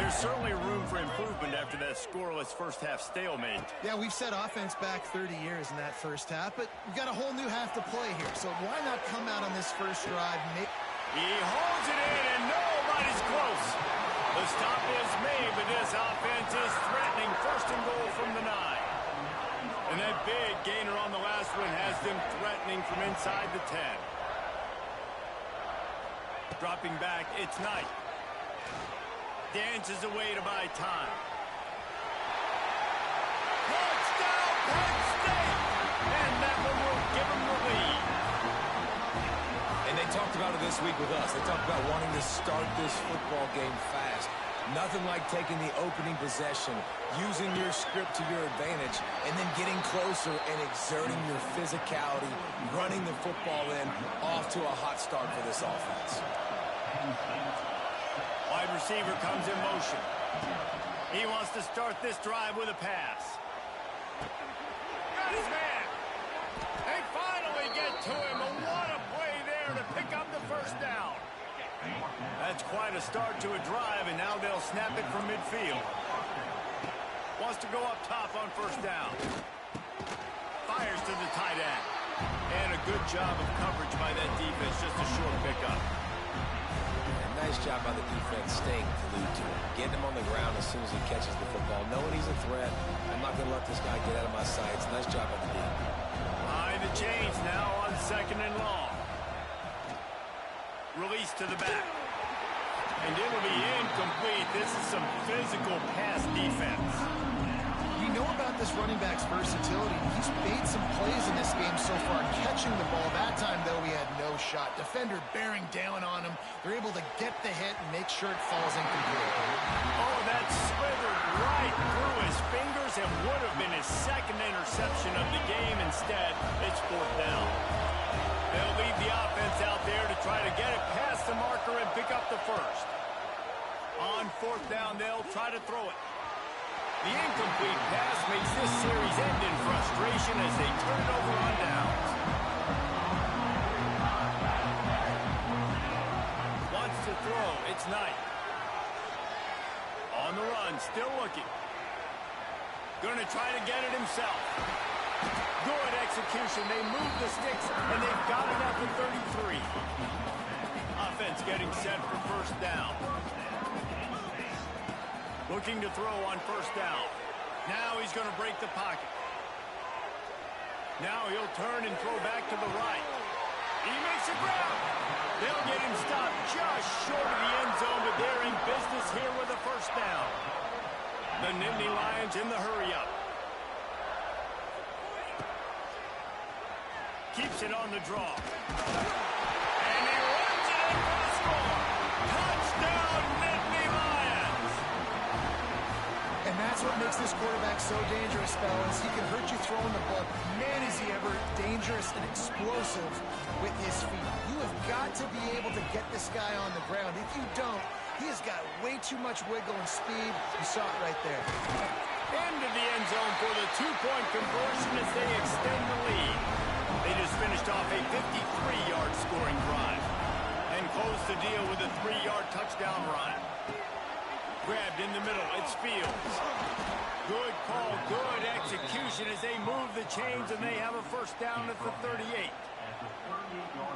There's certainly room for improvement after that scoreless first-half stalemate. Yeah, we've set offense back 30 years in that first half, but we've got a whole new half to play here. So why not come out on this first drive? He holds it in, and nobody's close. The stop is made, but this offense is threatening. First and goal from the 9. And that big gainer on the last one has them threatening from inside the 10. Dropping back, it's Knight. Dances away to buy time. Touchdown, Penn State! And that one will give them the lead. And they talked about it this week with us. They talked about wanting to start this football game fast. Nothing like taking the opening possession, using your script to your advantage, and then getting closer and exerting your physicality, running the football in, off to a hot start for this offense. Wide receiver comes in motion. He wants to start this drive with a pass. Got his man. They finally get to him. And what a play there to pick up the first down. That's quite a start to a drive, and now they'll snap it from midfield. Wants to go up top on first down. Fires to the tight end. And a good job of coverage by that defense, just a short pickup. Nice job by the defense staying glued to him. Getting him on the ground as soon as he catches the football. Knowing he's a threat. I'm not going to let this guy get out of my sights. Nice job by the D. High the chains now on second and long. Release to the back. And it'll be incomplete. This is some physical pass defense. You know about this running back's versatility. He's made some plays in this game so far, catching the ball. That time, though, he had no shot. Defender bearing down on him. They're able to get the hit and make sure it falls incomplete. Oh, that slithered right through his fingers and would have been his second interception of the game. Instead, it's fourth down. They'll leave the offense out there to try to get it past the marker and pick up the first. On fourth down, they'll try to throw it. The incomplete pass makes this series end in frustration as they turn it over on downs. Wants to throw. It's Knight. On the run, still looking. Going to try to get it himself. Good execution. They move the sticks, and they've got it at the 33. Offense getting set for first down. Looking to throw on first down. Now he's going to break the pocket. Now he'll turn and throw back to the right. He makes a grab. They'll get him stopped just short of the end zone, but they're in business here with a first down. The Nittany Lions in the hurry-up. Keeps it on the draw. And he runs it in for the score. Touchdown, Nittany Lions. And that's what makes this quarterback so dangerous, fellas. He can hurt you throwing the ball. Man, is he ever dangerous and explosive with his feet. You have got to be able to get this guy on the ground. If you don't, he has got way too much wiggle and speed. You saw it right there. Into the end zone for the two-point conversion as they extend the lead. They just finished off a 53-yard scoring drive and closed the deal with a 3-yard touchdown run. Grabbed in the middle, it's Fields. Good call, good execution as they move the chains and they have a first down at the 38.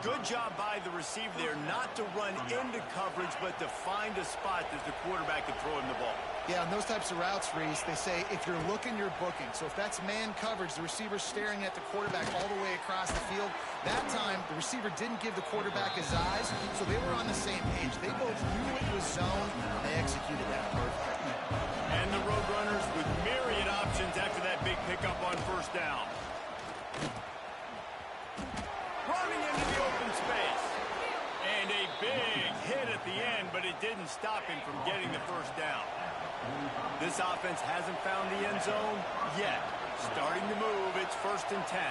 Good job by the receiver there not to run into coverage but to find a spot that the quarterback can throw him the ball. Yeah, on those types of routes, Reese, they say if you're looking, you're booking. So if that's man coverage, the receiver's staring at the quarterback all the way across the field. That time, the receiver didn't give the quarterback his eyes, so they were on the same page. They both knew it was zone, and they executed that perfectly. And the Roadrunners with myriad options after that big pickup on first down. Running into the open space. And a big hit at the end, but it didn't stop him from getting the first down. This offense hasn't found the end zone yet. Starting to move, it's 1st and 10.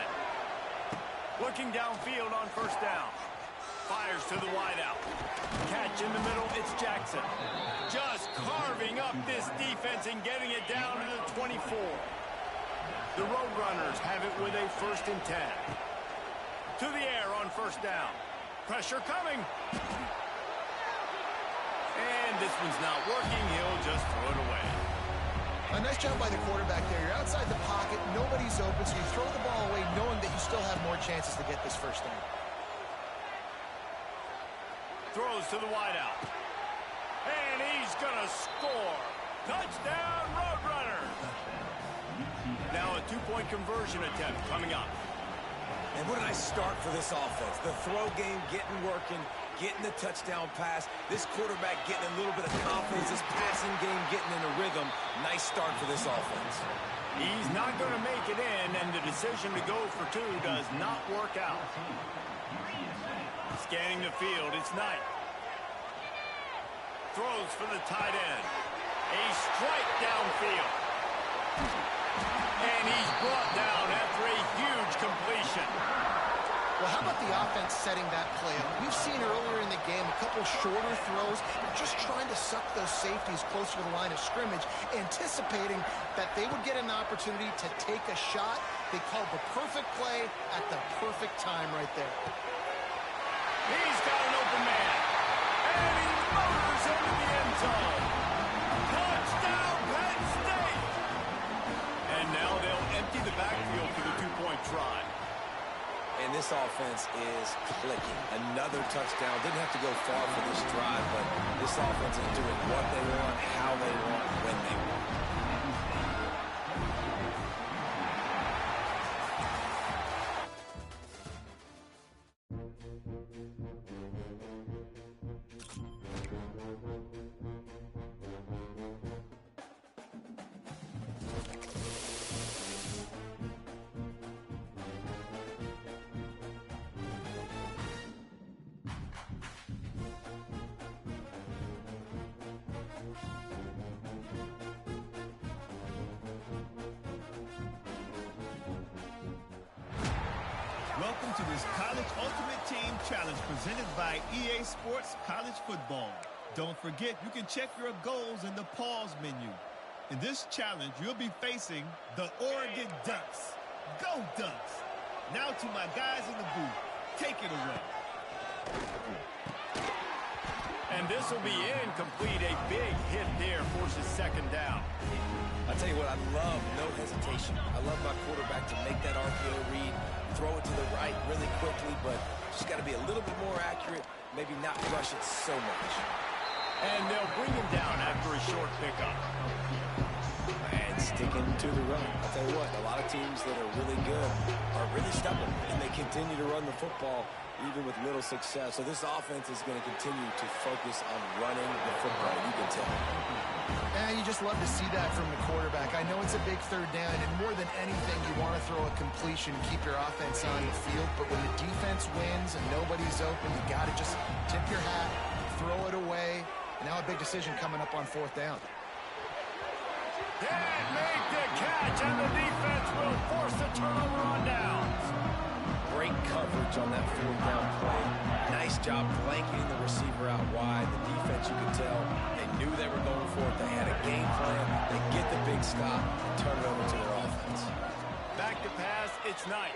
Looking downfield on first down. Fires to the wideout. Catch in the middle, it's Jackson. Just carving up this defense and getting it down to the 24. The Roadrunners have it with a 1st and 10. To the air on first down. Pressure coming. And this one's not working. He'll just throw it away. A nice job by the quarterback there. You're outside the pocket, nobody's open, so you throw the ball away knowing that you still have more chances to get this first down. Throws to the wideout. And he's going to score. Touchdown, Roadrunner. Now a two-point conversion attempt coming up. And what a nice start for this offense. The throw game getting working, getting the touchdown pass. This quarterback getting a little bit of confidence. This passing game getting in a rhythm. Nice start for this offense. He's not going to make it in, and the decision to go for two does not work out. Scanning the field, it's Knight. Throws for the tight end. A strike downfield. And he's brought down after a huge completion. Well, how about the offense setting that play up? We've seen earlier in the game a couple shorter throws, just trying to suck those safeties closer to the line of scrimmage, anticipating that they would get an opportunity to take a shot. They called the perfect play at the perfect time right there. He's got an open man. And he motors into the end zone. Touchdown, Penn State! And now they'll empty the backfield for the two-point try. And this offense is clicking. Another touchdown. Didn't have to go far for this drive, but this offense is doing what they want, how they want, when they want. Welcome to this College Ultimate Team Challenge presented by EA Sports College Football. Don't forget, you can check your goals in the pause menu. In this challenge, you'll be facing the Oregon Ducks. Go Ducks! Now to my guys in the booth. Take it away. And this will be incomplete. A big hit there forces second down. I'll tell you what, I love no hesitation. I love my quarterback to make that RPO read, throw it to the right really quickly, but just got to be a little bit more accurate, maybe not rush it so much. And they'll bring him down after a short pickup. And sticking to the run. I'll tell you what, a lot of teams that are really good are really stubborn, and they continue to run the football even with little success. So this offense is going to continue to focus on running the football, you can tell. You just love to see that from the quarterback. I know it's a big third down, and more than anything, you want to throw a completion, keep your offense on the field, but when the defense wins and nobody's open, you got to just tip your hat, throw it away. And now a big decision coming up on fourth down. Can't make the catch, and the defense will force the turnover on downs. Great coverage on that fourth down play. Nice job blanketing the receiver out wide. The defense, you could tell, they knew they were going for it. They had a game plan. They get the big stop and turn it over to their offense. Back to pass, it's Knight.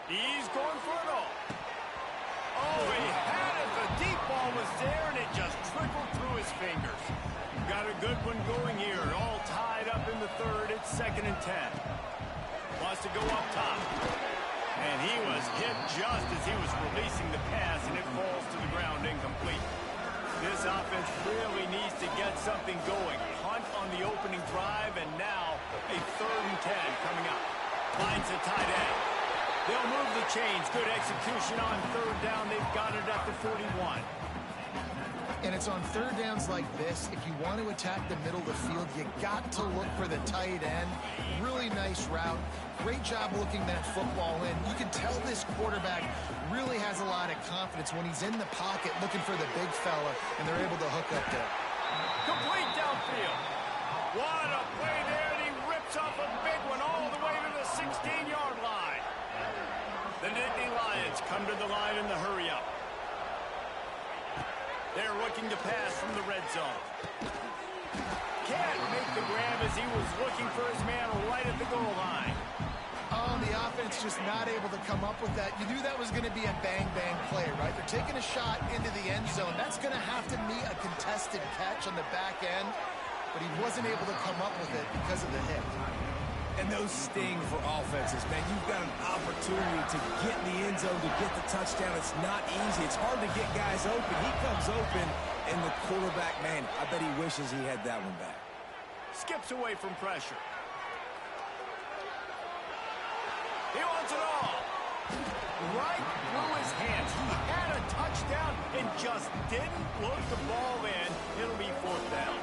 He's going for it all. Oh, he had it. The deep ball was there, and it just trickled through his fingers. Got a good one going here. All tied up in the third. It's 2nd and 10. Wants to go up top. And he was hit just as he was releasing the pass, and it falls to the ground incomplete. This offense really needs to get something going. Punt on the opening drive, and now a 3rd and 10 coming up. Finds a tight end. They'll move the chains. Good execution on 3rd down. They've got it at the 41. And it's on third downs like this, if you want to attack the middle of the field, you got to look for the tight end. Really nice route. Great job looking that football in. You can tell this quarterback really has a lot of confidence when he's in the pocket looking for the big fella, and they're able to hook up there. Complete downfield. What a play there, and he rips off a big one all the way to the 16-yard line. The Nittany Lions come to the line in the hurry-up. They're looking to pass from the red zone. Can't make the grab as he was looking for his man right at the goal line. Oh, down, the offense just not able to come up with that. You knew that was going to be a bang-bang play, right? They're taking a shot into the end zone. That's going to have to meet a contested catch on the back end, but he wasn't able to come up with it because of the hit. And those sting for offenses, man. You've got an opportunity to get in the end zone, to get the touchdown. It's not easy. It's hard to get guys open. He comes open, and the quarterback, man, I bet he wishes he had that one back. Skips away from pressure. He wants it all. Right through his hands. He had a touchdown and just didn't look the ball in. It'll be 4th down.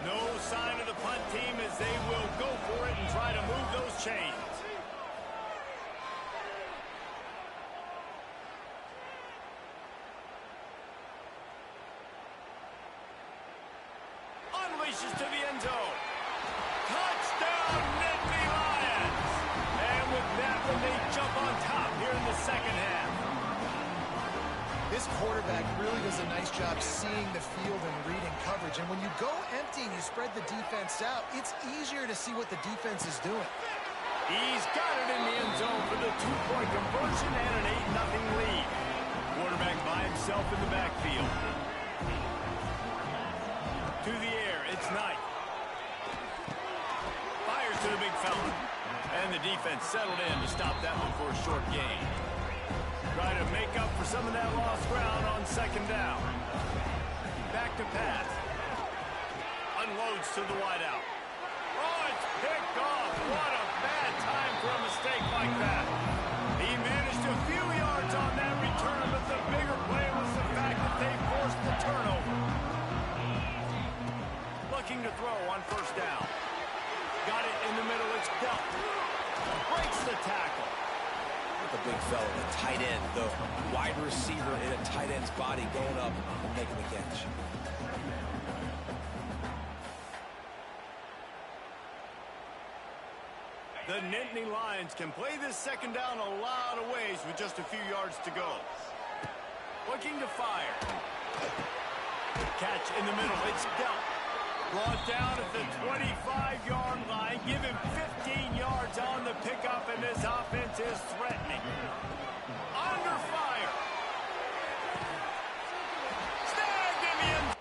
No sign of the punt team as they will go for it and try to move those chains. Unleashes to the end zone. Touchdown, Nittany Lions! And with that one, they jump on top here in the second half. This quarterback really does a nice job seeing the field and reading coverage. And when you go empty and you spread the defense out, it's easier to see what the defense is doing. He's got it in the end zone for the 2-point conversion and an 8-0 lead. Quarterback by himself in the backfield. To the air, it's Knight. Fires to the big fella. And the defense settled in to stop that one for a short gain. Try to make up for some of that lost ground on 2nd down. Back to pass. Unloads to the wideout. Oh, it's picked off. What a bad time for a mistake like that. He managed a few yards on that return, but the bigger play was the fact that they forced the turnover. Looking to throw on 1st down. Got it in the middle. It's dealt. Breaks the tackle. The big fella, the tight end, the wide receiver in a tight end's body going up and making the catch. The Nittany Lions can play this 2nd down a lot of ways with just a few yards to go. Looking to fire. Catch in the middle. It's dealt. Brought down at the 25-yard line. Give him 15 yards on the pickup, and this offense is threatening. Under fire. Snagged in the end.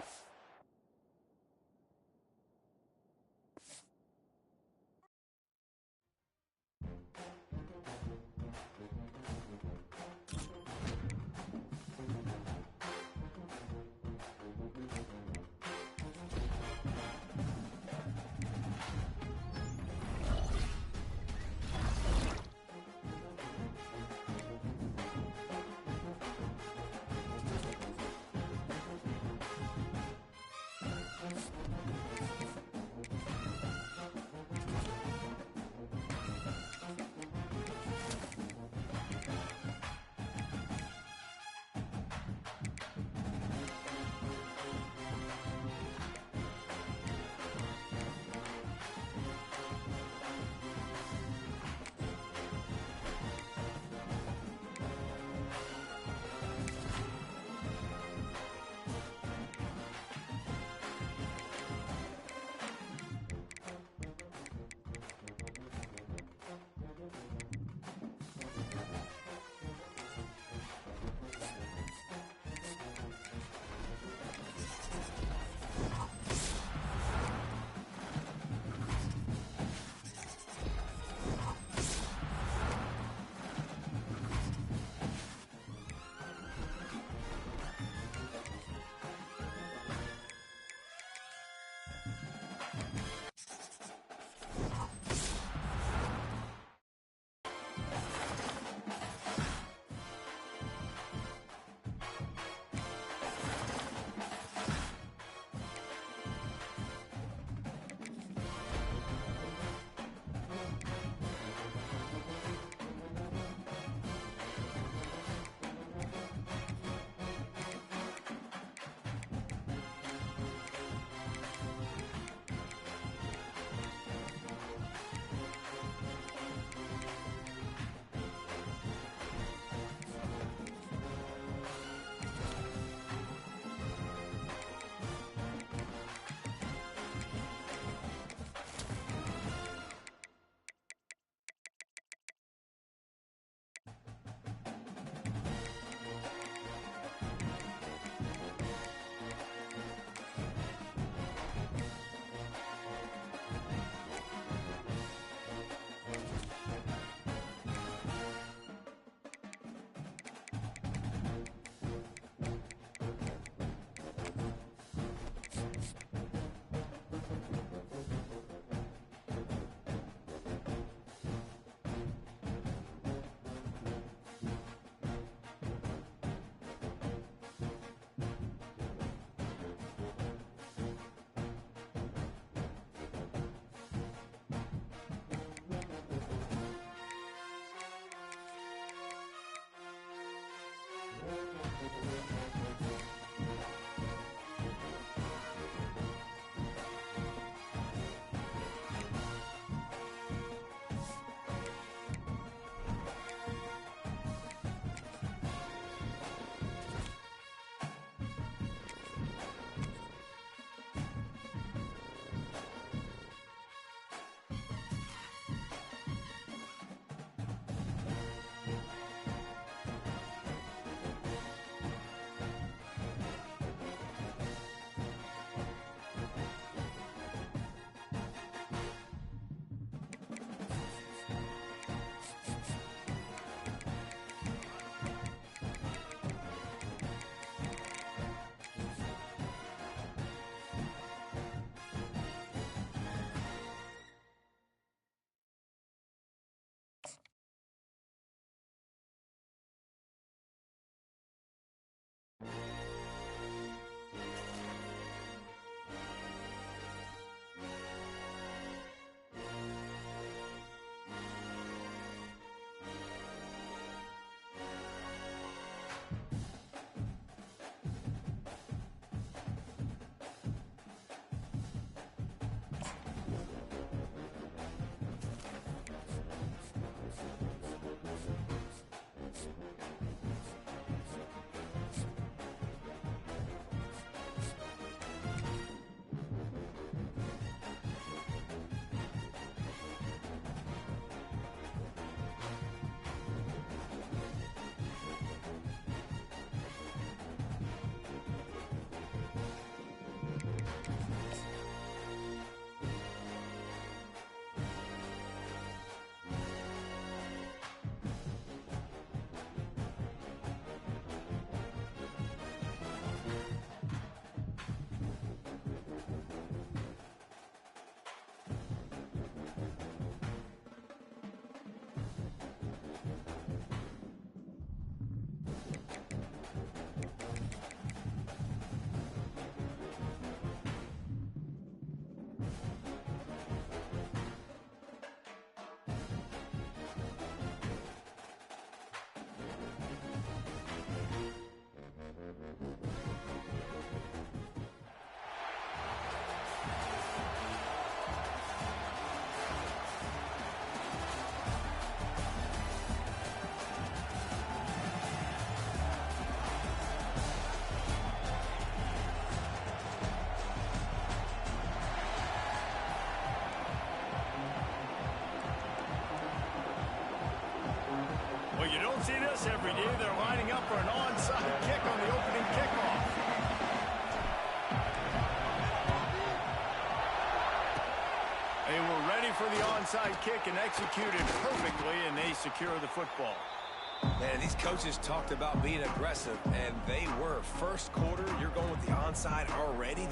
don't see this every day. They're lining up for an onside kick on the opening kickoff. They were ready for the onside kick and executed perfectly, and they secure the football. Man, these coaches talked about being aggressive, and they were. First quarter, you're going with the onside already.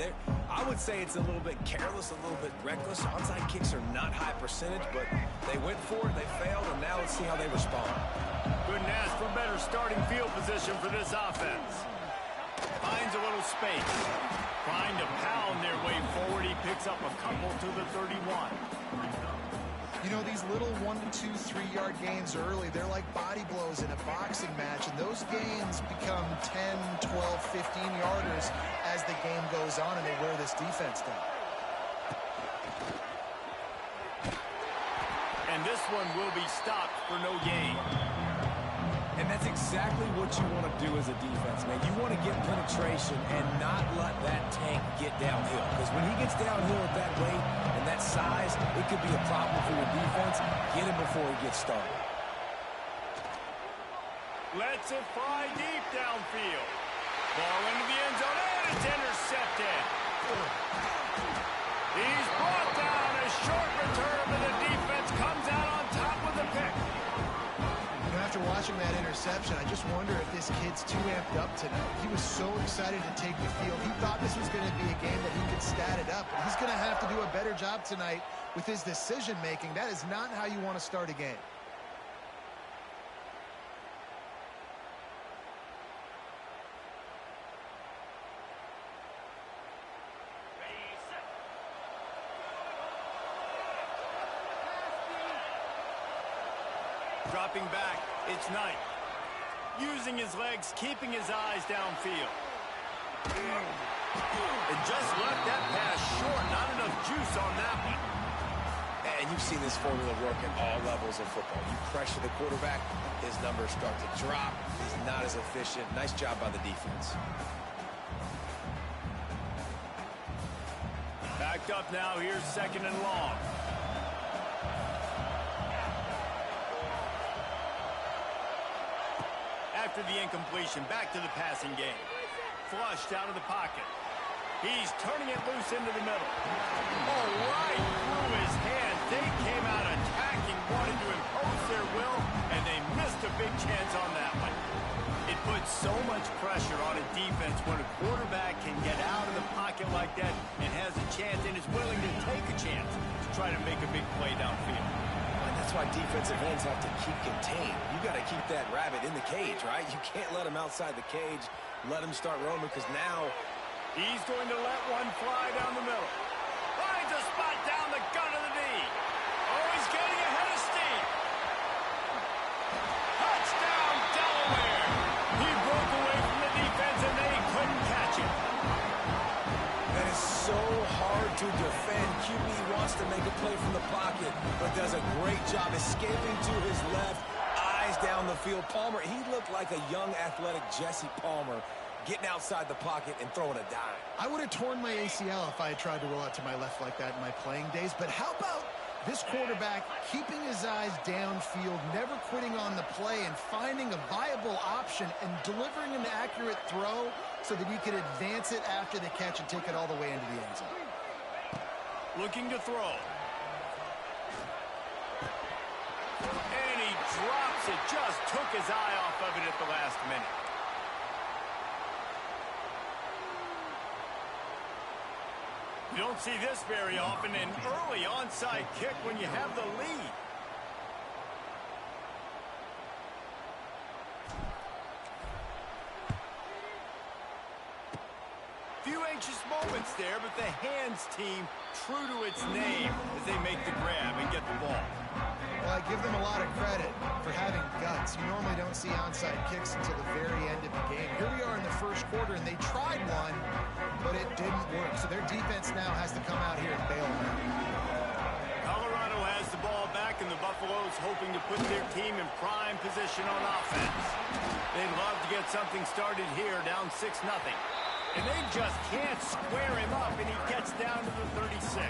I would say it's a little bit careless, a little bit reckless. Onside kicks are not high percentage, but they went for it, they failed, and now let's see how they respond. Couldn't ask for better starting field position for this offense. Finds a little space. Trying to pound their way forward. He picks up a couple to the 31. You know, these little 1 to 2, 3-yard gains early, they're like body blows in a boxing match, and those gains become 10, 12, 15-yarders as the game goes on, and they wear this defense down. And this one will be stopped for no gain. And that's exactly what you want to do as a defense, man. You want to get penetration and not let that tank get downhill. Because when he gets downhill at that weight and that size, it could be a problem for your defense. Get him before he gets started. Lets it fly deep downfield. Ball into the end zone, and it's intercepted. He's brought down. A short return, but the defense comes out on top with the pick. After watching that interception, I just wonder if this kid's too amped up tonight. He was so excited to take the field. He thought this was going to be a game that he could stat it up. But he's going to have to do a better job tonight with his decision-making. That is not how you want to start a game. Dropping back, it's Knight. Using his legs, keeping his eyes downfield. And just left that pass short. Not enough juice on that one. And you've seen this formula work at all levels of football. You pressure the quarterback, his numbers start to drop. He's not as efficient. Nice job by the defense. Backed up now. Here's 2nd and long. After the incompletion, back to the passing game. Flushed out of the pocket. He's turning it loose into the middle. Oh, right through his hand. They came out attacking, wanting to impose their will, and they missed a big chance on that one. It puts so much pressure on a defense when a quarterback can get out of the pocket like that and has a chance and is willing to take a chance to try to make a big play downfield. That's why defensive ends have to keep contained. You got to keep that rabbit in the cage, right? You can't let him outside the cage, let him start roaming, because now he's going to let one fly down the middle. Finds a spot down the gun of the knee. Oh, he's getting ahead of steam. Touchdown, Delaware. He broke away from the defense, and they couldn't catch him. That is so hard to defend. QB wants to make a play from the pocket, but does a great job escaping to his left, eyes down the field. Palmer, he looked like a young, athletic Jesse Palmer, getting outside the pocket and throwing a dime. I would have torn my ACL if I had tried to roll out to my left like that in my playing days, but how about this quarterback keeping his eyes downfield, never quitting on the play, and finding a viable option and delivering an accurate throw so that he could advance it after the catch and take it all the way into the end zone. Looking to throw. And he drops it. Just took his eye off of it at the last minute. You don't see this very often, an early onside kick when you have the lead. Few anxious moments there, but the hands team true to its name as they make the grab and get the ball. Well, I give them a lot of credit for having guts. You normally don't see onside kicks until the very end of the game. Here we are in the first quarter, and they tried one, but it didn't work. So their defense now has to come out here and bail them out. Colorado has the ball back, and the Buffaloes hoping to put their team in prime position on offense. They'd love to get something started here, down 6-0. And they just can't square him up, and he gets down to the 36.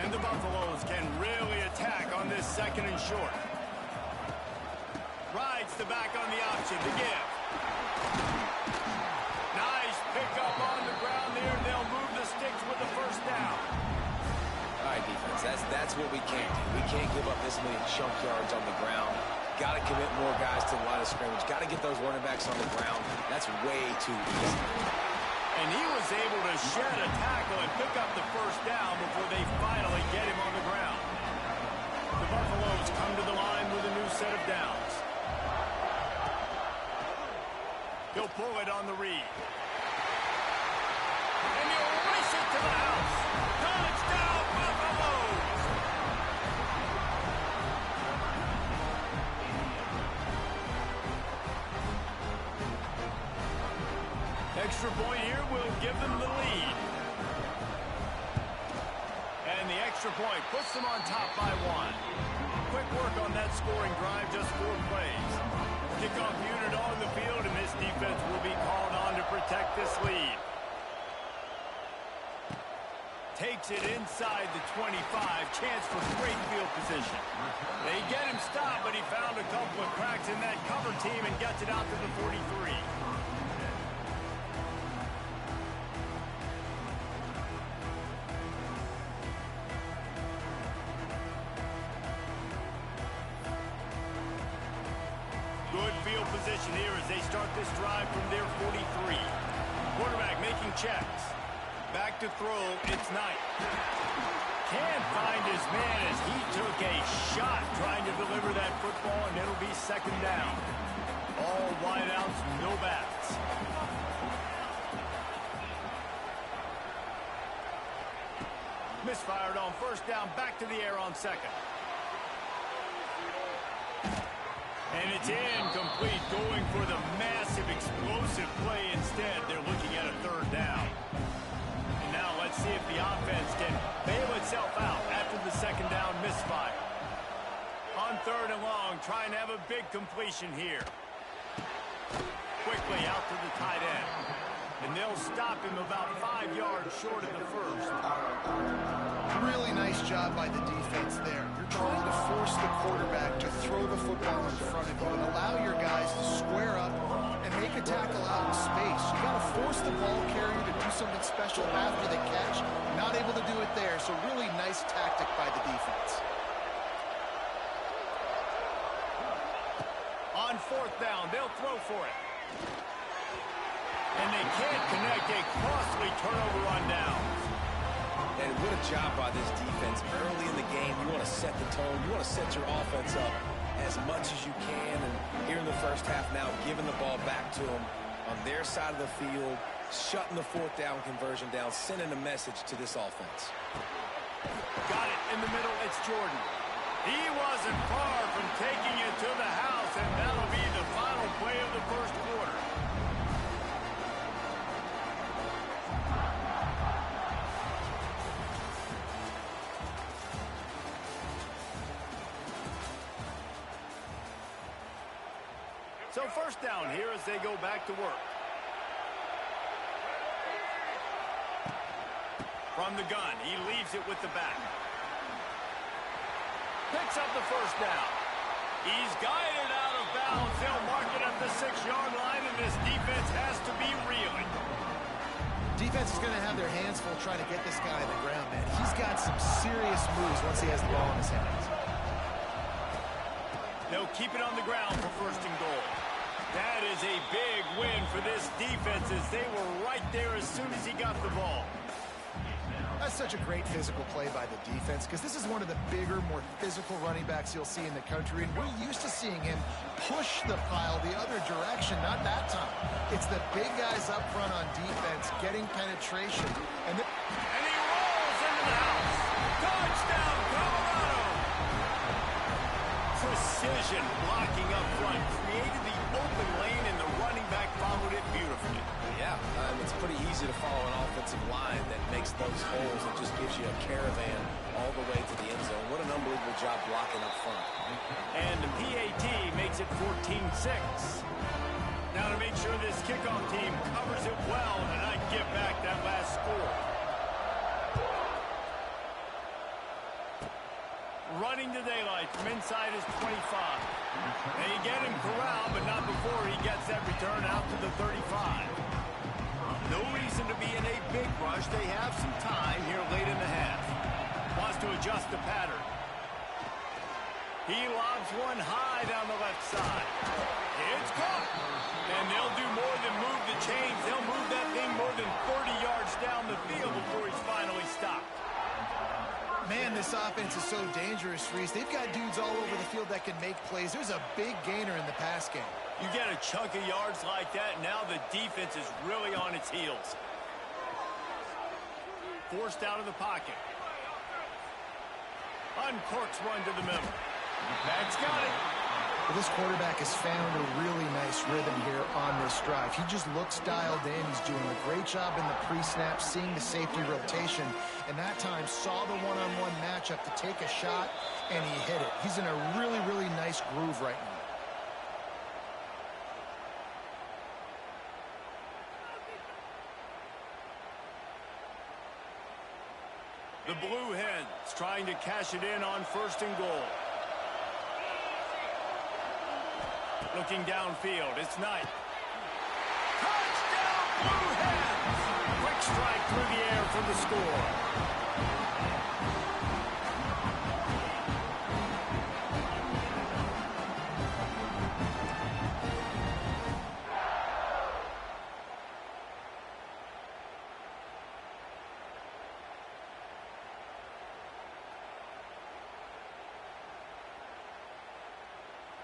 And the Buffaloes can really attack on this 2nd and short. Right gets the back on the option to give. Nice pickup on the ground there. They'll move the sticks with the first down. All right, defense, that's what we can't do. We can't give up this many chunk yards on the ground. Got to commit more guys to the line of scrimmage. Got to get those running backs on the ground. That's way too easy. And he was able to shed a tackle and pick up the first down before they finally get him on the ground. The Buffaloes come to the line with a new set of downs. He'll pull it on the read. And he'll race it to the house. Touchdown, Buffaloes! Extra point here will give them the lead. And the extra point puts them on top by 1. Quick work on that scoring drive, just 4 plays. Kickoff unit on the field, and this defense will be called on to protect this lead. Takes it inside the 25, chance for great field position. They get him stopped, but he found a couple of cracks in that cover team and gets it out to the 43. Good field position here as they start this drive from their 43. Quarterback making checks. Back to throw, it's Knight. Can't find his man as he took a shot trying to deliver that football, and it'll be second down. All wideouts, no backs. Misfired on first down, back to the air on second. And it's incomplete, going for the massive explosive play instead. They're looking at a third down. And now let's see if the offense can bail itself out after the second down misfire. On third and long, trying to have a big completion here. Quickly out to the tight end. And they'll stop him about 5 yards short of the first. Really nice job by the defense there. You're trying to force the quarterback to throw the football in front of you and allow your guys to square up and make a tackle out in space. You got to force the ball carrier to do something special after the catch. Not able to do it there, so really nice tactic by the defense. On fourth down, they'll throw for it. And they can't connect, a costly turnover on downs. And what a job by this defense. Early in the game, you want to set the tone. You want to set your offense up as much as you can. And here in the first half now, giving the ball back to them on their side of the field, shutting the fourth down conversion down, sending a message to this offense. Got it in the middle, it's Jordan. He wasn't far from taking it to the house, and that'll be the final play of the first quarter. So first down here as they go back to work. From the gun, he leaves it with the back. Picks up the first down. He's guided out of bounds. They'll mark it at the 6-yard line, and this defense has to be reeling. Defense is going to have their hands full trying to get this guy on the ground, man. He's got some serious moves once he has the ball in his hands. They'll keep it on the ground for first and goal. That is a big win for this defense as they were right there as soon as he got the ball. That's such a great physical play by the defense because this is one of the bigger, more physical running backs you'll see in the country, and we're used to seeing him push the pile the other direction. Not that time. It's the big guys up front on defense getting penetration. And he rolls into the house. Touchdown, Colorado! Precision blocking up front created the open lane, and the running back followed it beautifully. Yeah, it's pretty easy to follow an offensive line that makes those holes and just gives you a caravan all the way to the end zone. What an unbelievable job blocking up front. And the PAT makes it 14-6. Now to make sure this kickoff team covers it well and not give back that last score. Running to daylight from inside his 25. They get him corralled, but not before he gets that return out to the 35. No reason to be in a big rush. They have some time here late in the half. Wants to adjust the pattern. He lobs one high down the left side. It's caught. And they'll do more than move the chains. They'll move that thing more than 30 yards down the field before he's finally stopped. Man, this offense is so dangerous, Reese. They've got dudes all over the field that can make plays. There's a big gainer in the pass game. You get a chunk of yards like that, now the defense is really on its heels. Forced out of the pocket. Uncorks one to the middle. That's got it. Well, this quarterback has found a really nice rhythm here on this drive. He just looks dialed in. He's doing a great job in the pre-snap, seeing the safety rotation, and that time saw the one-on-one matchup to take a shot, and he hit it. He's in a really, really nice groove right now. The Blue Hens trying to cash it in on 1st and goal. Looking downfield, it's Knight. Touchdown, Blue Hens! Quick strike through the air for the score.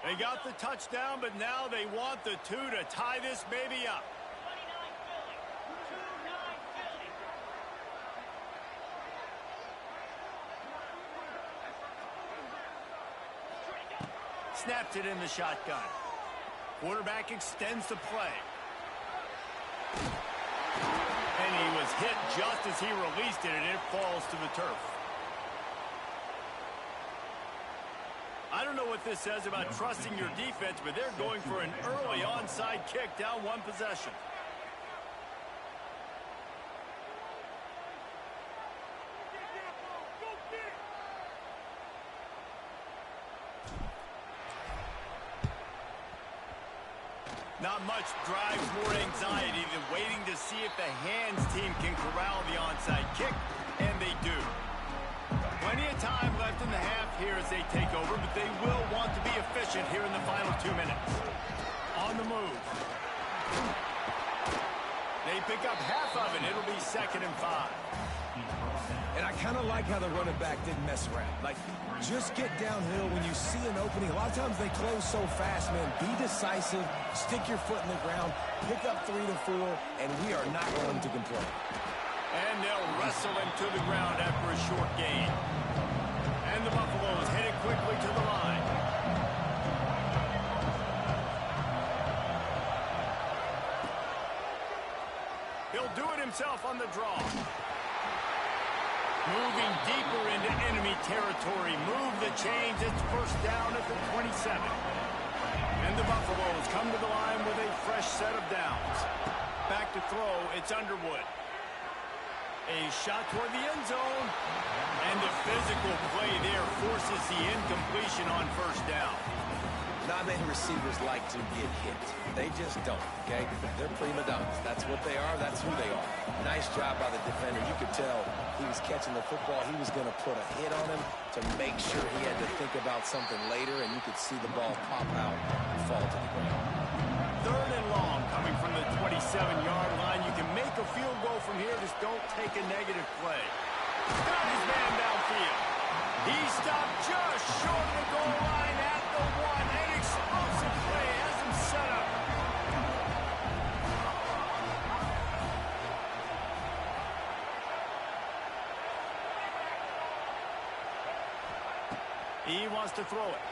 They got the touchdown, but now they want the 2 to tie this baby up. Snaps it in the shotgun. Quarterback extends the play. And he was hit just as he released it, and it falls to the turf. I don't know what this says about trusting your defense, but they're going for an early onside kick down one possession. Not much drives more anxiety than waiting to see if the hands team can corral the onside kick, and they do. Plenty of time left in the half here as they take over, but they will want to be efficient here in the final 2 minutes. On the move. They pick up half of it. It'll be 2nd and 5. And I kind of like how the running back didn't mess around. Like, just get downhill when you see an opening. A lot of times they close so fast, man. Be decisive, stick your foot in the ground, pick up 3 to 4, and we are not going to complain. And they'll wrestle him to the ground after a short gain. And the Buffaloes headed quickly to the line. He'll do it himself on the draw. Moving deeper into enemy territory. Move the chains. It's 1st down at the 27. And the Buffaloes come to the line with a fresh set of downs. Back to throw. It's Underwood. A shot toward the end zone. And the physical play there forces the incompletion on 1st down. Not many receivers like to get hit. They just don't, okay? They're prima donnas. That's what they are. That's who they are. Nice job by the defender. You could tell he was catching the football. He was going to put a hit on him to make sure he had to think about something later, and you could see the ball pop out and fall to the ground. 3rd and long coming from the 27-yard line. You can make a field goal from here. Just don't take a negative play. Got his man downfield. He stopped just short of the goal line at the 1. An explosive play has him set up. He wants to throw it.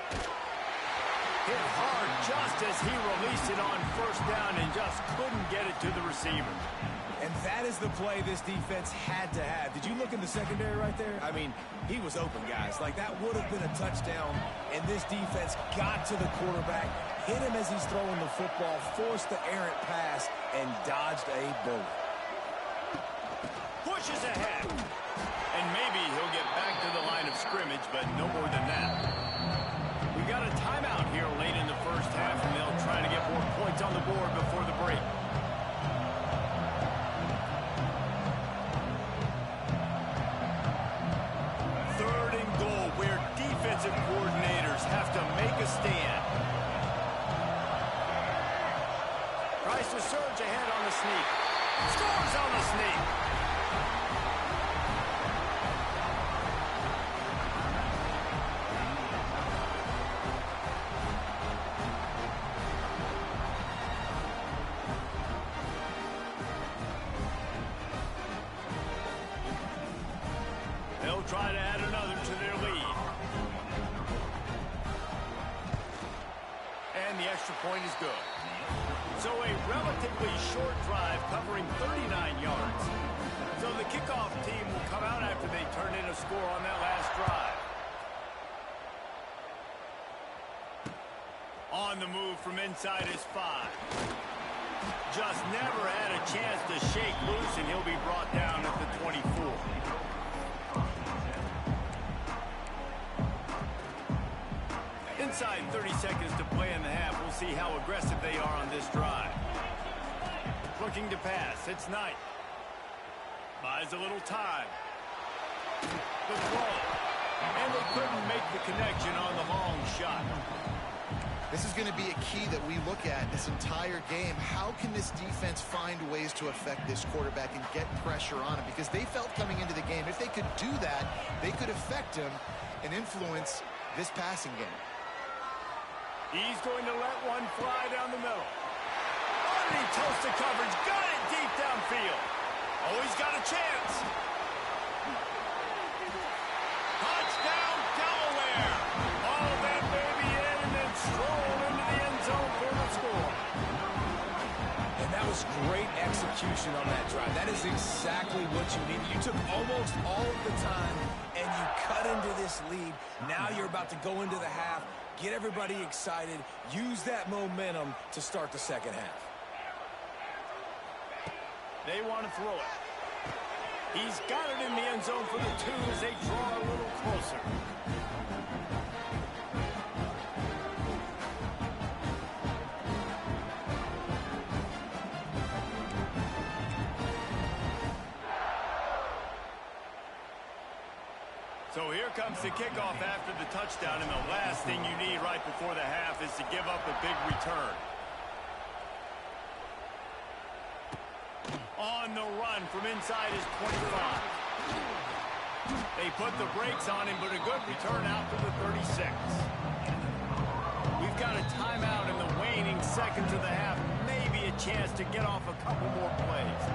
Hit hard just as he released it on 1st down and just couldn't get it to the receiver. And that is the play this defense had to have. Did you look in the secondary right there? I mean, he was open, guys. Like, that would have been a touchdown, and this defense got to the quarterback, hit him as he's throwing the football, forced the errant pass, and dodged a bullet. Pushes ahead. And maybe he'll get back to the line of scrimmage, but no more than that. We got a timeout here late in the first half, and they'll try to get more points on the board before the break. Third and goal, where defensive coordinators have to make a stand. Tries to surge ahead on the sneak. Scores on the sneak. They'll try to add another to their lead. And the extra point is good. So a relatively short drive covering 39 yards. So the kickoff team will come out after they turn in a score on that last drive. On the move from inside his 5. Just never had a chance to shake loose, and he'll be brought down at the 24. Inside 30 seconds to play in the half. We'll see how aggressive they are on this drive. Looking to pass. It's Knight. Buys a little time. The throw. And they couldn't make the connection on the long shot. This is going to be a key that we look at this entire game. How can this defense find ways to affect this quarterback and get pressure on him? Because they felt coming into the game, if they could do that, they could affect him and influence this passing game. He's going to let one fly down the middle. Underneath toasted coverage. Got it deep downfield. Oh, he's got a chance. Touchdown, Delaware. All that baby in and then stroll into the end zone for the score. And that was great execution on that drive. That is exactly what you needed. You took almost all of the time, and you cut into this lead. Now you're about to go into the half. Get everybody excited. Use that momentum to start the second half. They want to throw it. He's got it in the end zone for the 2 as they draw a little closer. So here comes the kickoff after the touchdown, and the last thing you need right before the half is to give up a big return. On the run from inside his 25. They put the brakes on him, but a good return out to the 36. We've got a timeout in the waning seconds of the half. Maybe a chance to get off a couple more plays.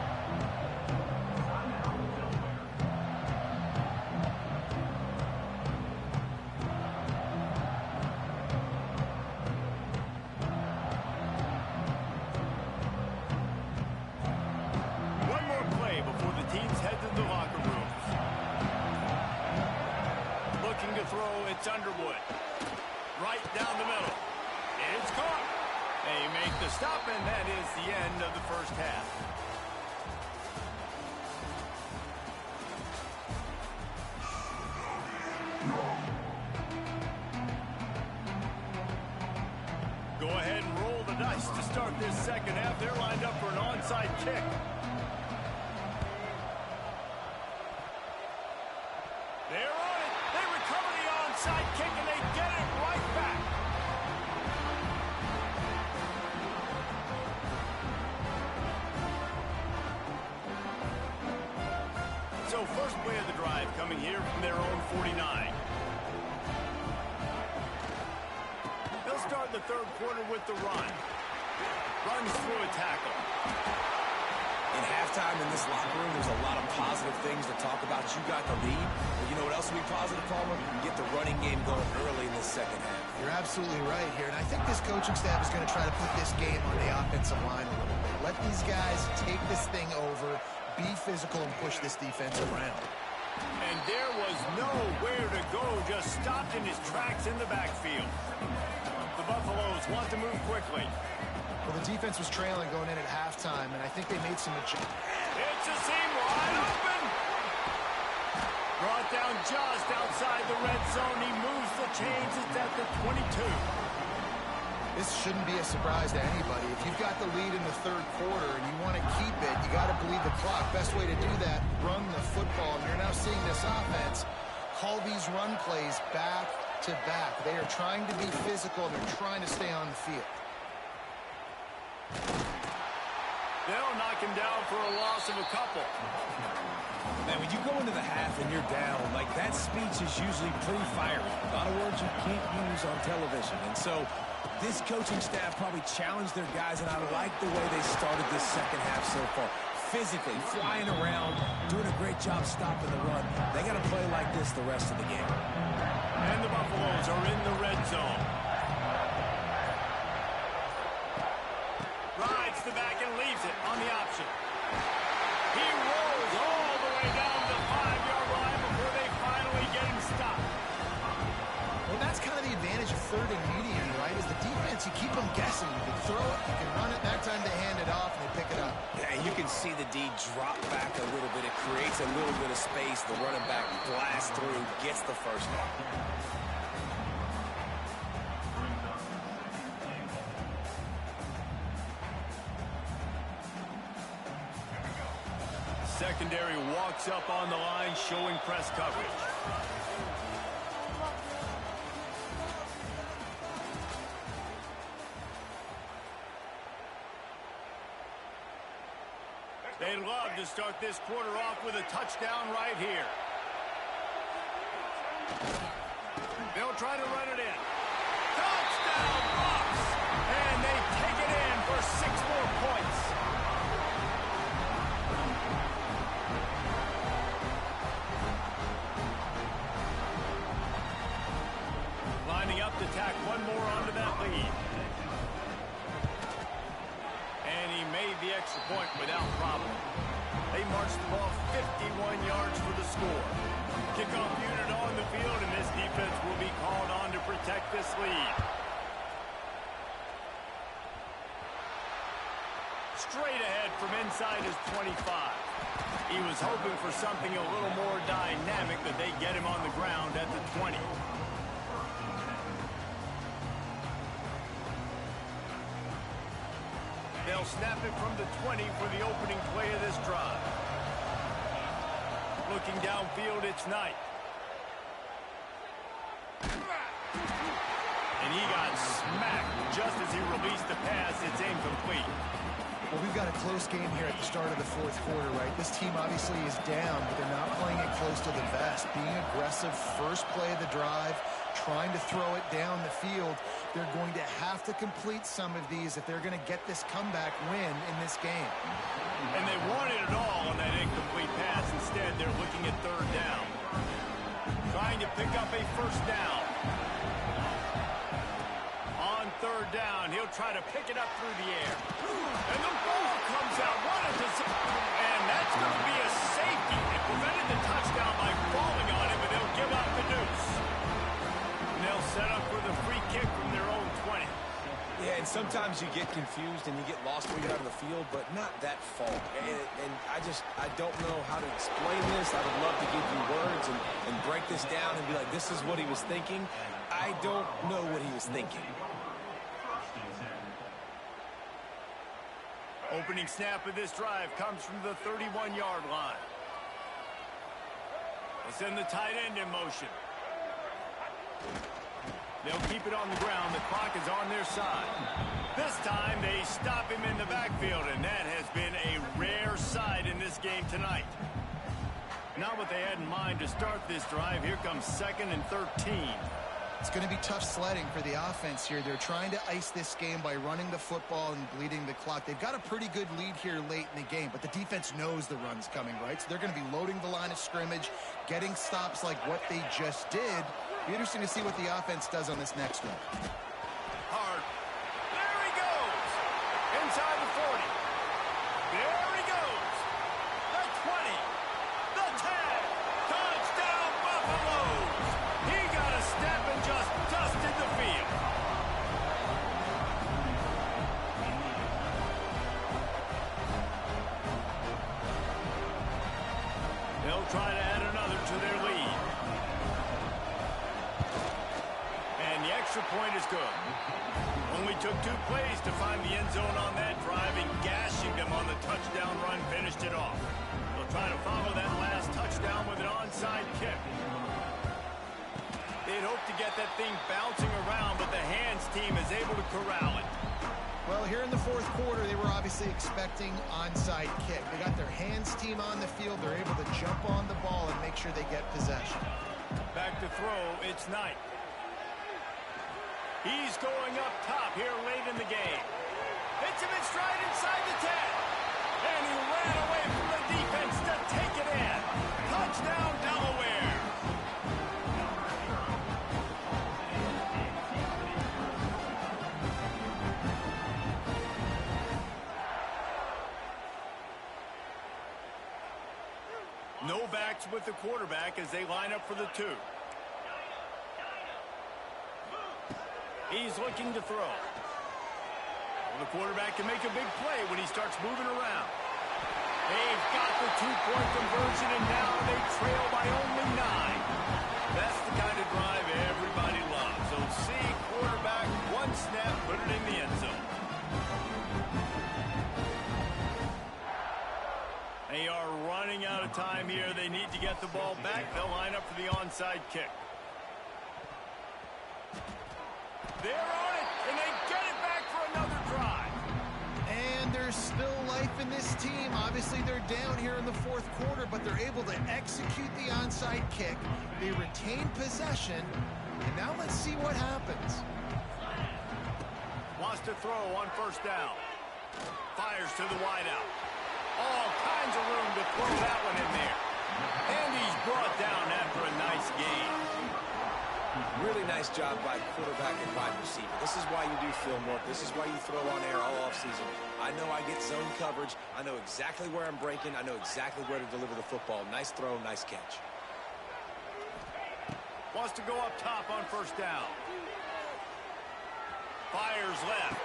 It's Underwood. Right down the middle. It's caught. They make the stop, and that is the end of the first half. Go ahead and roll the dice to start this second half. They're lined up for an onside kick. They're on it. They recover the onside kick, and they get it right back. So first play of the drive coming here from their own 49. They'll start the third quarter with the run. Runs through a tackle. In halftime in this locker room, there's a lot of positive things to talk about. You got the lead. But you know what else will be positive, Palmer? You can get the running game going early in the second half. You're absolutely right here. And I think this coaching staff is going to try to put this game on the offensive line a little bit. Let these guys take this thing over, be physical, and push this defense around. And there was nowhere to go, just stopped in his tracks in the backfield. The Buffaloes want to move quickly. Well, the defense was trailing going in at halftime, and I think they made some adjustments. It's a seam wide open. Brought down just outside the red zone. He moves the chains. It's at the 22. This shouldn't be a surprise to anybody. If you've got the lead in the third quarter and you want to keep it, you got to bleed the clock. Best way to do that, run the football. And you're now seeing this offense call these run plays back to back. They are trying to be physical. They're trying to stay on the field. They'll knock him down for a loss of a couple. Man, when you go into the half and you're down, like that speech is usually pretty fiery. A lot of words you can't use on television. And so this coaching staff probably challenged their guys, and I like the way they started this second half so far. Physically, flying around, doing a great job stopping the run. They got to play like this the rest of the game. And the Buffaloes are in the red zone. Rides the back and leaves it on the option. He rolls all the way down the 5-yard line before they finally get him stopped. Well, that's kind of the advantage of third and medium, right? Is the defense, you keep them guessing. You can throw it, you can run it. That time they hand it off and they pick it up. Yeah, and you can see the D drop back a little bit. It creates a little bit of space. The running back blasts through, gets the first down. Secondary walks up on the line, showing press coverage. They'd love to start this quarter off with a touchdown right here. They'll try to run it in. Touchdown, Bucs! And they take it in for 6 more points. Lining up to tack one more onto that lead. And he made the extra point without problem. They marched the ball 51 yards for the score. Kickoff unit on the field, and this defense will be called on to protect this lead. Straight ahead from inside his 25. He was hoping for something a little more dynamic, that they get him on the ground at the 20. They'll snap it from the 20 for the opening play of this drive. Looking downfield, it's Knight. And he got smacked just as he released the pass. It's incomplete. Well, we've got a close game here at the start of the fourth quarter, right? This team obviously is down, but they're not playing it close to the vest. Being aggressive, first play of the drive, trying to throw it down the field. They're going to have to complete some of these if they're going to get this comeback win in this game. And they wanted it all on that incomplete pass. Instead, they're looking at third down. Trying to pick up a first down. On third down, he'll try to pick it up through the air. And the ball comes out. And that's going to be a safety. It prevented the touchdown by falling on him, but they'll give up the deuce. And they'll set up for the free kick from their own 20. Yeah, and sometimes you get confused and you get lost when you're out of the field, but not that far. And I don't know how to explain this. I would love to give you words and break this down and be like, this is what he was thinking. I don't know what he was thinking. Opening snap of this drive comes from the 31-yard line. They send the tight end in motion. They'll keep it on the ground. The clock is on their side. This time they stop him in the backfield, and that has been a rare sight in this game tonight. Not what they had in mind to start this drive. Here comes 2nd and 13. It's going to be tough sledding for the offense here. They're trying to ice this game by running the football and bleeding the clock. They've got a pretty good lead here late in the game, but the defense knows the run's coming, right? So they're going to be loading the line of scrimmage, getting stops like what they just did. Be interesting to see what the offense does on this next one. Hard. There he goes. Inside the 40. There he goes. The 20. The 10. Touchdown, Buffaloes. He got a step and just dusted the field. They'll try to add another to their lead. point is good. Only took 2 plays to find the end zone on that drive, and gashing them on the touchdown run finished it off. They'll try to follow that last touchdown with an onside kick. They'd hoped to get that thing bouncing around, but the hands team is able to corral it. Well, here in the fourth quarter, they were obviously expecting onside kick. They got their hands team on the field. They're able to jump on the ball and make sure they get possession. Back to throw, it's Knight. He's going up top here late in the game. Hits him in stride inside the 10. And he ran away from the defense to take it in. Touchdown, Delaware. No backs with the quarterback as they line up for the 2. He's looking to throw. Well, the quarterback can make a big play when he starts moving around. They've got the 2-point conversion, and now they trail by only 9. That's the kind of drive everybody loves. So see quarterback, 1 snap, put it in the end zone. They are running out of time here. They need to get the ball back. They'll line up for the onside kick. They're on it, and they get it back for another drive. And there's still life in this team. Obviously, they're down here in the fourth quarter, but they're able to execute the onside kick. They retain possession, and now let's see what happens. Wants to throw on first down. Fires to the wideout. All kinds of room to throw that one in there. And he's brought down after a nice gain. Really nice job by quarterback and wide receiver. This is why you do film work. This is why you throw on air all offseason. I know I get zone coverage. I know exactly where I'm breaking. I know exactly where to deliver the football. Nice throw, nice catch. Wants to go up top on first down. Fires left.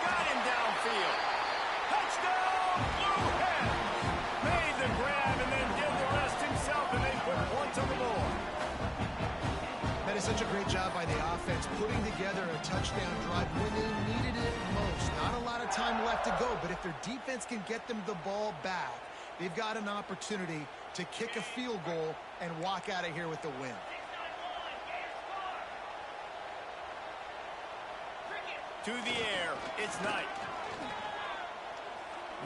Got him downfield. Touchdown, Blue Hens! Made the grab and then did the rest himself, and they put points on the board. That is such a great job by the offense, putting together a touchdown drive when they needed it most. Not a lot of time left to go, but if their defense can get them the ball back, they've got an opportunity to kick a field goal and walk out of here with the win. To the air, it's Knight.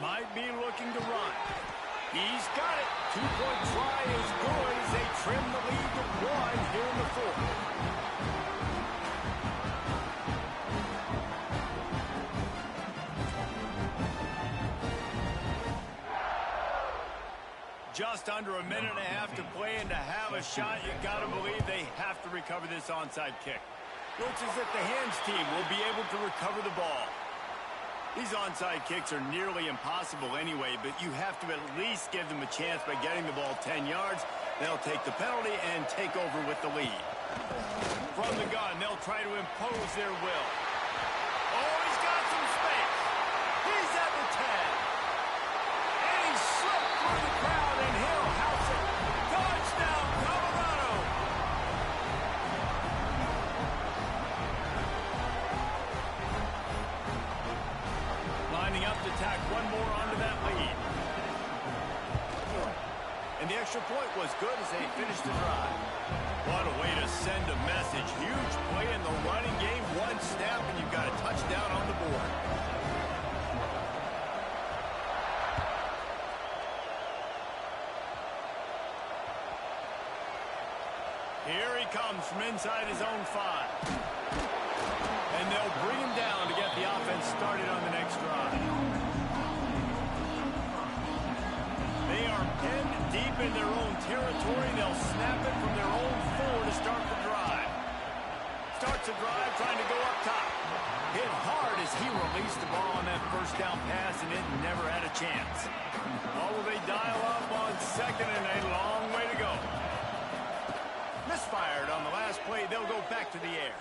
Might be looking to run. He's got it. 2-point try is good as they trim the lead to 1 here in the fourth. Just under a minute and a half to play, and to have a shot, you got to believe they have to recover this onside kick. Looks as if the hands team will be able to recover the ball. These onside kicks are nearly impossible anyway, but you have to at least give them a chance by getting the ball 10 yards. They'll take the penalty and take over with the lead. From the gun, they'll try to impose their will. Oh, he's got some space. He's at the 10. And he slipped through the crowd, and he'll house it. Touchdown, Colorado. Lining up to tack one more onto that lead. And the extra point was good as they finished the drive. What a way to send a message. Huge play in the running game. 1 snap, and you've got a touchdown on the board. Here he comes from inside his own 5. And they'll bring him down to get the offense started on the next drive. They are pinned deep in their own territory. They'll snap it from their own 4 to start the drive. Starts the drive trying to go up top. Hit hard as he released the ball on that first down pass, and it never had a chance. Oh, will they dial up on second, and a long way to go. Misfired on the last play. They'll go back to the air.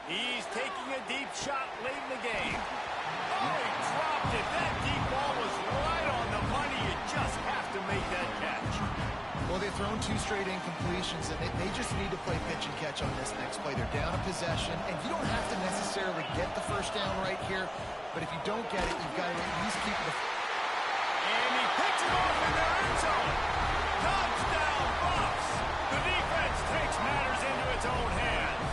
He's taking a deep shot late in the game. Oh, he dropped it. That deep ball was right on the money. You just have to make that catch. Well, they thrown 2 straight incompletions, and they just need to play pitch and catch on this next play. They're down a possession, and you don't have to necessarily get the first down right here, but if you don't get it, you've got to at least keep the... And he picks it off in their end zone. Touchdown, Buffs! The defense takes matters into its own hands.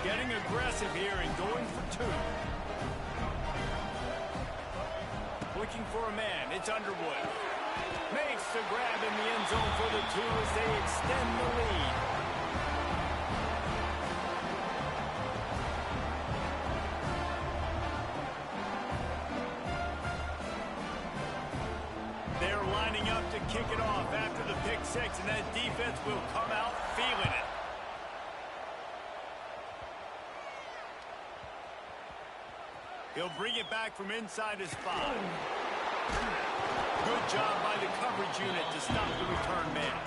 Getting aggressive here and going for 2. Looking for a man. It's Underwood. Makes the grab in the end zone for the 2 as they extend the lead. They're lining up to kick it off after the pick 6, and that defense will come out feeling it. He'll bring it back from inside his 5. Good job by the coverage unit to stop the return man.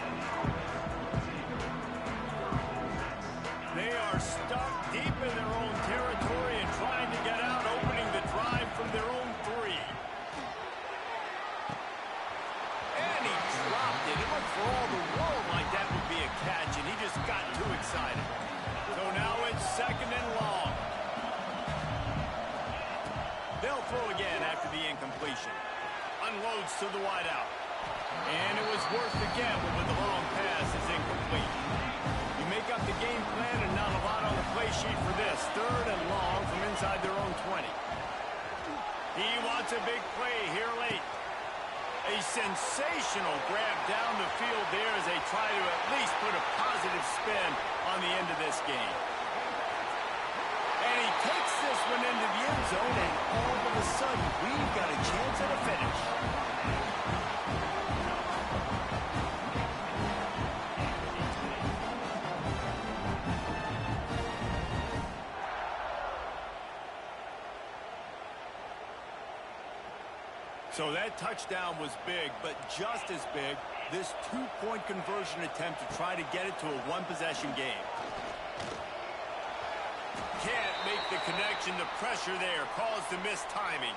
They are stuck deep in their own territory and trying to get out, opening the drive from their own 3. And he dropped it. It looked for all the world like that would be a catch, and he just got too excited. So now it's 2nd and long. They'll throw again after the incompletion. Unloads to the wideout. And it was worth the gamble, but the long pass is incomplete. You make up the game plan and not a lot on the play sheet for this. 3rd and long from inside their own 20. He wants a big play here late. A sensational grab down the field there as they try to at least put a positive spin on the end of this game. And he takes this one into the end zone, and all of a sudden, we've got a chance at a finish. So that touchdown was big, but just as big, this 2-point conversion attempt to try to get it to a 1-possession game. Can't make the connection. The pressure there caused the missed timing.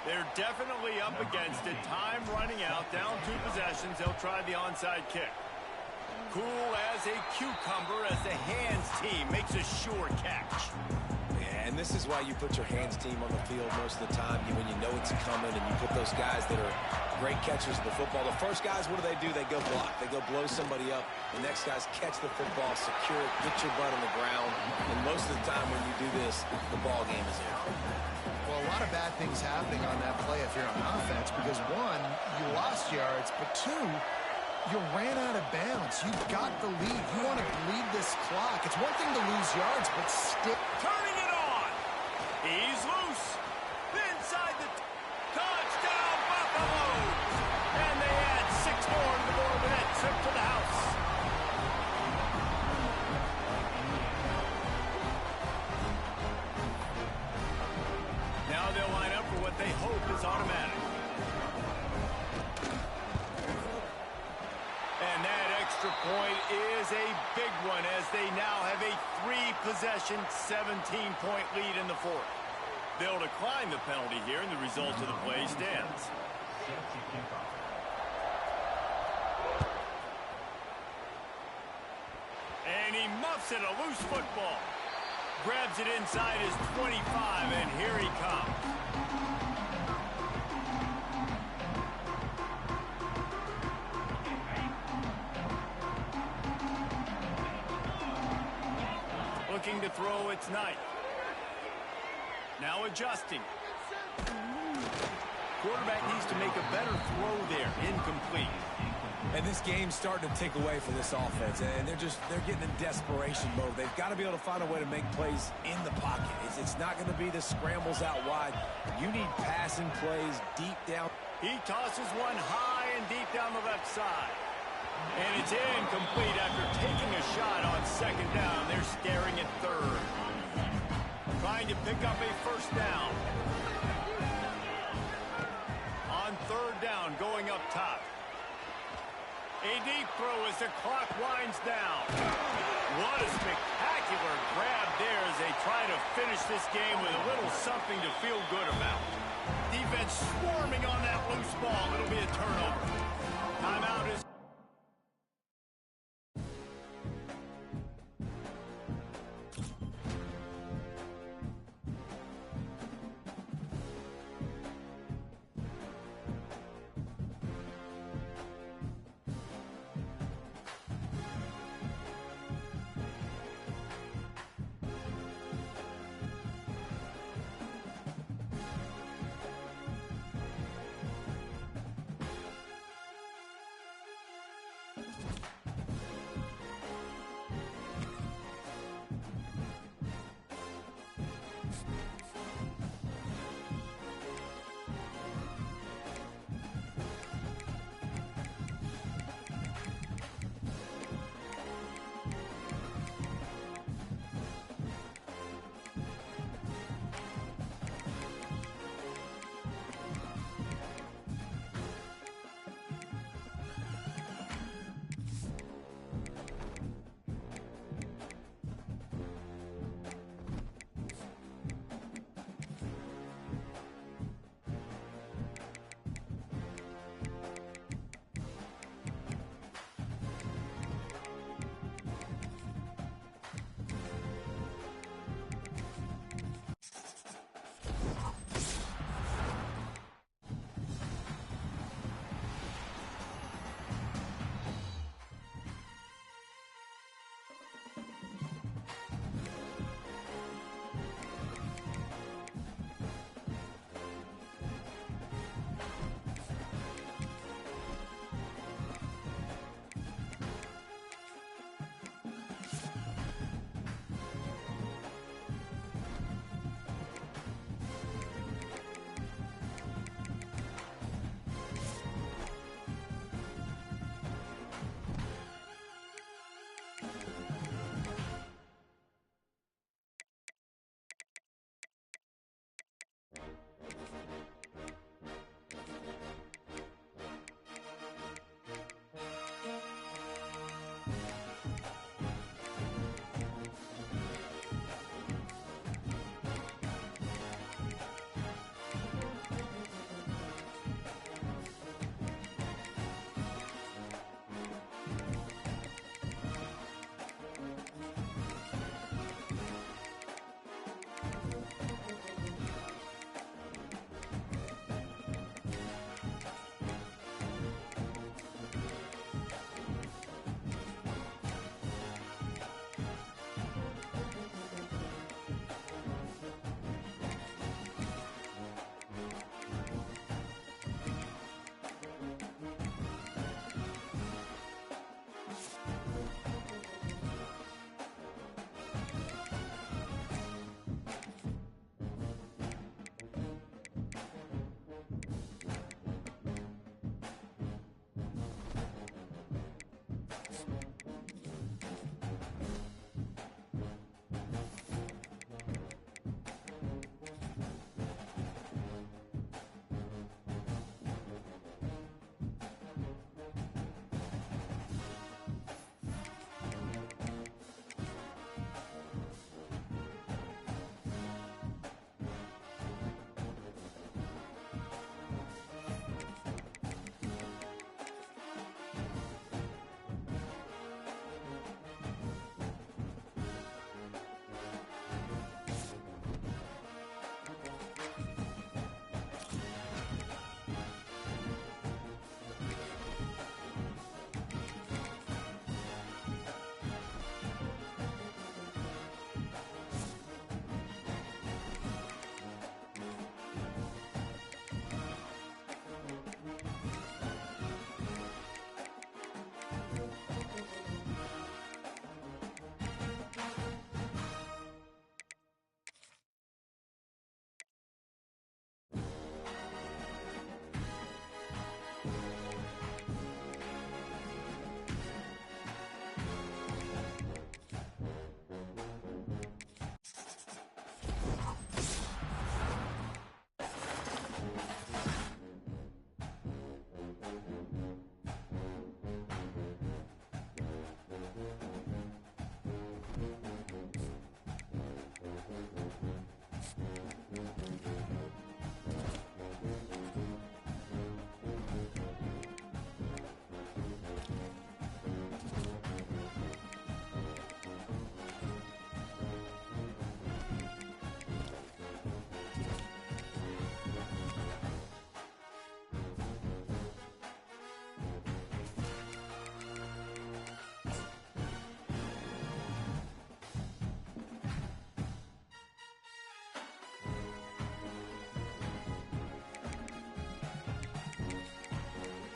They're definitely up against it. Time running out. Down 2 possessions. They'll try the onside kick. Cool as a cucumber as the hands team makes a sure catch. Yeah, and this is why you put your hands team on the field most of the time. When you know it's coming, and you put those guys that are great catchers of the football. The first guys, what do? They go block. They go blow somebody up. The next guys catch the football, secure it, get your butt on the ground. And most of the time when you do this, the ball game is in. Well, a lot of bad things happening on that play if you're on offense, because 1, you lost yards, but 2, you ran out of bounds. You've got the lead. You want to bleed this clock. It's one thing to lose yards, but still. Turning it on. He's loose. Inside the touchdown, Buffaloes. And they add 6 more to the board with that trip to the house. Now they'll line up for what they hope is automatic. And that extra point is a big one as they now have a 3-possession, 17-point lead in the 4th. They'll decline the penalty here, and the result of the play stands. And he muffs it, a loose football. Grabs it inside his 25, and here he comes. Looking to throw, it's Knight. Now adjusting. Quarterback needs to make a better throw there. Incomplete. And this game's starting to take away from this offense, and they're getting in desperation mode. They've got to be able to find a way to make plays in the pocket. It's not going to be the scrambles out wide. You need passing plays deep down. He tosses one high and deep down the left side. And it's incomplete after taking a shot on 2nd down. They're staring at 3rd. Trying to pick up a 1st down. On 3rd down, going up top. A deep throw as the clock winds down. What a spectacular grab there as they try to finish this game with a little something to feel good about. Defense swarming on that loose ball. It'll be a turnover.